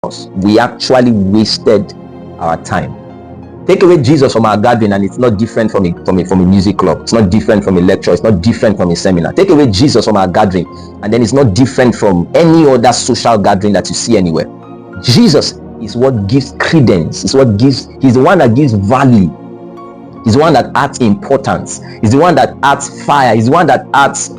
us. We actually wasted our time. Take away Jesus from our gathering and it's not different from a music club. It's not different from a lecture. It's not different from a seminar. Take away Jesus from our gathering and then it's not different from any other social gathering that you see anywhere. Jesus is what gives credence. He's the one that gives value. He's the one that adds importance. He's the one that adds fire. He's the one that adds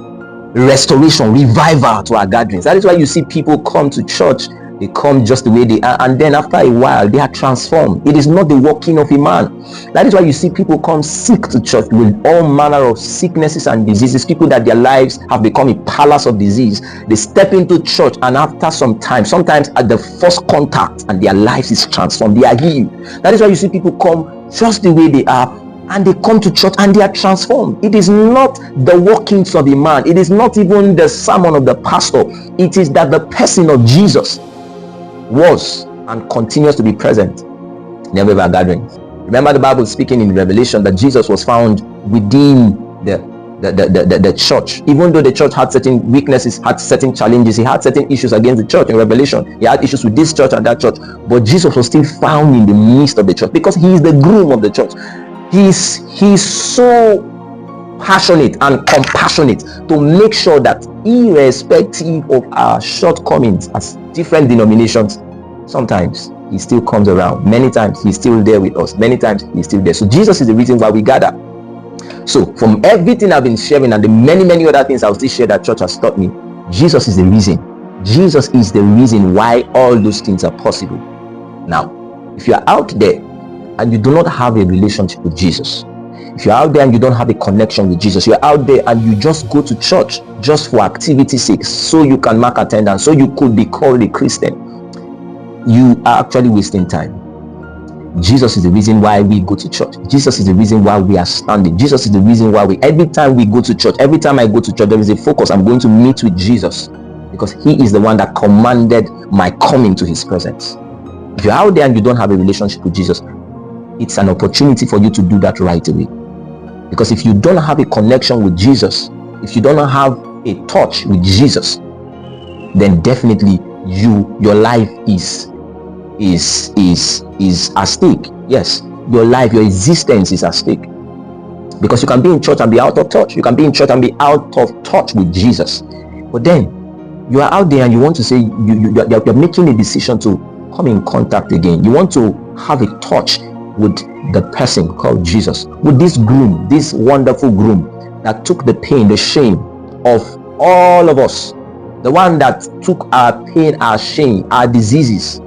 restoration, revival to our gatherings. That is why you see people come to church. They come just the way they are, and then after a while they are transformed. It is not the working of a man. That is why you see people come sick to church with all manner of sicknesses and diseases. People that their lives have become a palace of disease. They step into church, and after some time, sometimes at the first contact, and their lives is transformed. They are healed. That is why you see people come just the way they are, and they come to church and they are transformed. It is not the workings of a man. It is not even the sermon of the pastor. It is that the person of Jesus was and continues to be present in every of our gatherings. Remember the Bible speaking in Revelation that Jesus was found within the church. Even though the church had certain weaknesses, had certain challenges, he had certain issues against the church in Revelation. He had issues with this church and that church, but Jesus was still found in the midst of the church because he is the groom of the church. He's so passionate and compassionate to make sure that irrespective of our shortcomings as different denominations, sometimes he still comes around. Many times he's still there with us. Many times he's still there. So Jesus is the reason why we gather. So from everything I've been sharing and the many other things I'll still share that church has taught me, Jesus is the reason. Jesus is the reason why all those things are possible. Now, if you're out there and you do not have a relationship with Jesus, if you're out there and you don't have a connection with Jesus, you're out there and you just go to church just for activity's sake, so you can mark attendance, so you could be called a Christian, you are actually wasting time. Jesus is the reason why we go to church. Jesus is the reason why we are standing. Jesus is the reason why every time we go to church, every time I go to church, there is a focus. I'm going to meet with Jesus because he is the one that commanded my coming to his presence. If you're out there and you don't have a relationship with Jesus, it's an opportunity for you to do that right away. Because if you don't have a connection with Jesus, if you don't have a touch with Jesus, then definitely your life is at stake. Yes, your life, your existence is at stake. Because you can be in church and be out of touch. You can be in church and be out of touch with Jesus. But then you are out there and you want to say you're making a decision to come in contact again. You want to have a touch with the person called Jesus, with this groom, this wonderful groom that took the pain, the shame of all of us, the one that took our pain, our shame, our diseases,